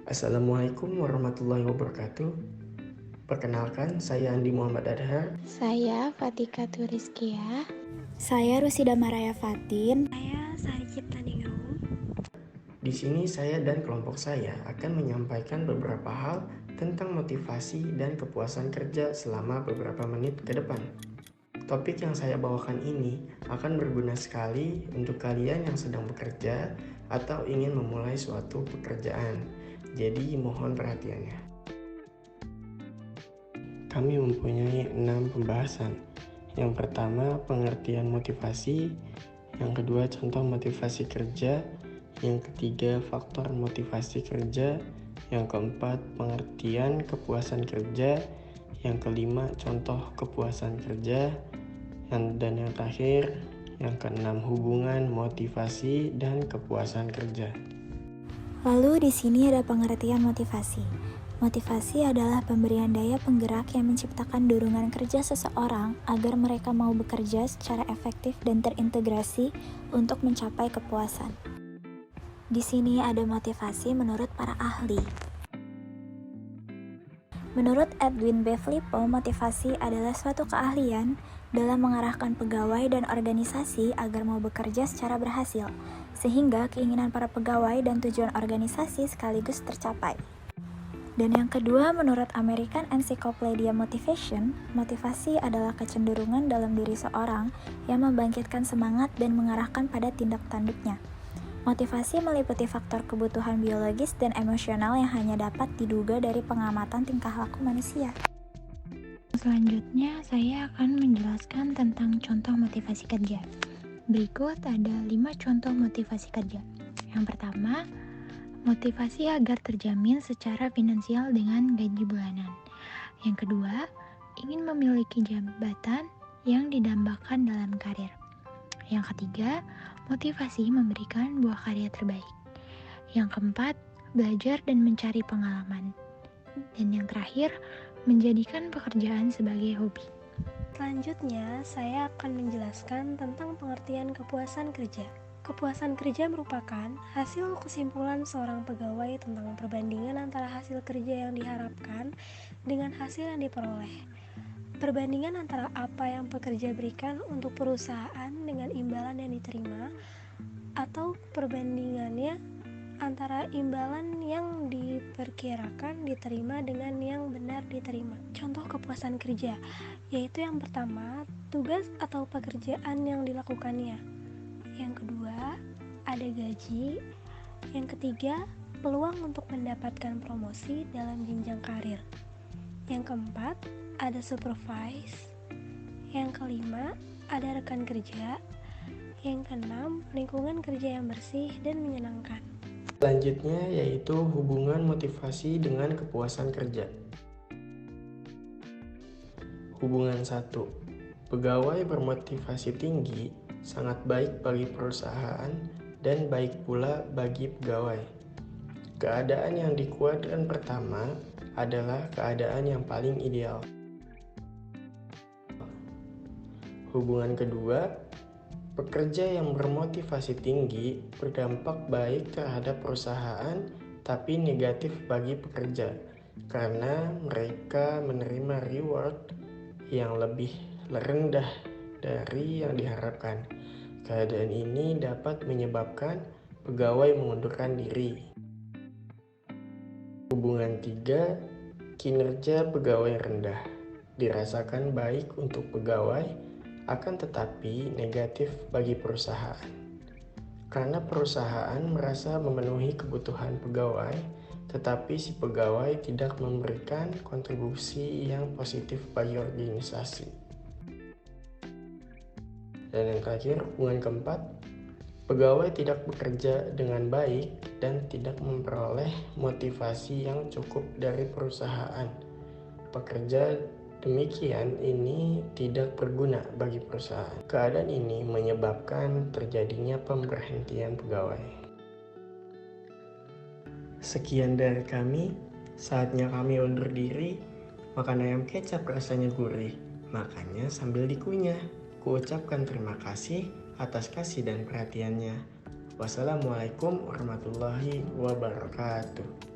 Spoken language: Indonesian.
Assalamualaikum warahmatullahi wabarakatuh. Perkenalkan, saya Andi Muhammad Adhar. Saya Fatika Turiskia. Saya Rusida Maraya Fatin. Saya Sari Ciptaningrum. Di sini saya dan kelompok saya akan menyampaikan beberapa hal tentang motivasi dan kepuasan kerja selama beberapa menit ke depan. Topik yang saya bawakan ini akan berguna sekali untuk kalian yang sedang bekerja atau ingin memulai suatu pekerjaan. Jadi mohon perhatiannya. Kami mempunyai 6 pembahasan. Yang pertama, pengertian motivasi. Yang kedua, contoh motivasi kerja. Yang ketiga, faktor motivasi kerja. Yang keempat, pengertian kepuasan kerja. Yang kelima, contoh kepuasan kerja. Dan yang terakhir, yang keenam, hubungan motivasi dan kepuasan kerja. Lalu di sini ada pengertian motivasi. Motivasi adalah pemberian daya penggerak yang menciptakan dorongan kerja seseorang agar mereka mau bekerja secara efektif dan terintegrasi untuk mencapai kepuasan. Di sini ada motivasi menurut para ahli. Menurut Edwin B. Filippo, motivasi adalah suatu keahlian dalam mengarahkan pegawai dan organisasi agar mau bekerja secara berhasil, sehingga keinginan para pegawai dan tujuan organisasi sekaligus tercapai. Dan yang kedua, menurut American Encyclopedia Motivation, motivasi adalah kecenderungan dalam diri seorang yang membangkitkan semangat dan mengarahkan pada tindak tanduknya. Motivasi meliputi faktor kebutuhan biologis dan emosional yang hanya dapat diduga dari pengamatan tingkah laku manusia. Selanjutnya, saya akan menjelaskan tentang contoh motivasi kerja. Berikut ada 5 contoh motivasi kerja. Yang pertama, motivasi agar terjamin secara finansial dengan gaji bulanan. Yang kedua, ingin memiliki jabatan yang didambakan dalam karir. Yang ketiga, motivasi memberikan buah karya terbaik. Yang keempat, belajar dan mencari pengalaman. Dan yang terakhir, menjadikan pekerjaan sebagai hobi. Selanjutnya, saya akan menjelaskan tentang pengertian kepuasan kerja. Kepuasan kerja merupakan hasil kesimpulan seorang pegawai tentang perbandingan antara hasil kerja yang diharapkan dengan hasil yang diperoleh. Perbandingan antara apa yang pekerja berikan untuk perusahaan dengan imbalan yang diterima, atau perbandingannya antara imbalan yang diperkirakan diterima dengan yang benar diterima. Contoh kepuasan kerja, yaitu yang pertama, tugas atau pekerjaan yang dilakukannya. Yang kedua, ada gaji. Yang ketiga, peluang untuk mendapatkan promosi dalam jenjang karir. Yang keempat, ada supervise. Yang kelima, ada rekan kerja. Yang keenam, lingkungan kerja yang bersih dan menyenangkan. Selanjutnya yaitu hubungan motivasi dengan kepuasan kerja. Hubungan 1. Pegawai bermotivasi tinggi sangat baik bagi perusahaan dan baik pula bagi pegawai. Keadaan yang di kuadran pertama adalah keadaan yang paling ideal. Hubungan kedua, pekerja yang bermotivasi tinggi berdampak baik terhadap perusahaan tapi negatif bagi pekerja karena mereka menerima reward yang lebih rendah dari yang diharapkan. Keadaan ini dapat menyebabkan pegawai mengundurkan diri. Hubungan 3, kinerja pegawai rendah dirasakan baik untuk pegawai akan tetapi negatif bagi perusahaan. Karena perusahaan merasa memenuhi kebutuhan pegawai, tetapi si pegawai tidak memberikan kontribusi yang positif bagi organisasi. Dan yang terakhir, hubungan keempat, pegawai tidak bekerja dengan baik dan tidak memperoleh motivasi yang cukup dari perusahaan. Pekerja demikian ini tidak berguna bagi perusahaan. Keadaan ini menyebabkan terjadinya pemberhentian pegawai. Sekian dari kami, saatnya kami undur diri. Makan ayam kecap rasanya gurih, makanya sambil dikunyah. Kuucapkan terima kasih atas kasih dan perhatiannya. Wassalamualaikum warahmatullahi wabarakatuh.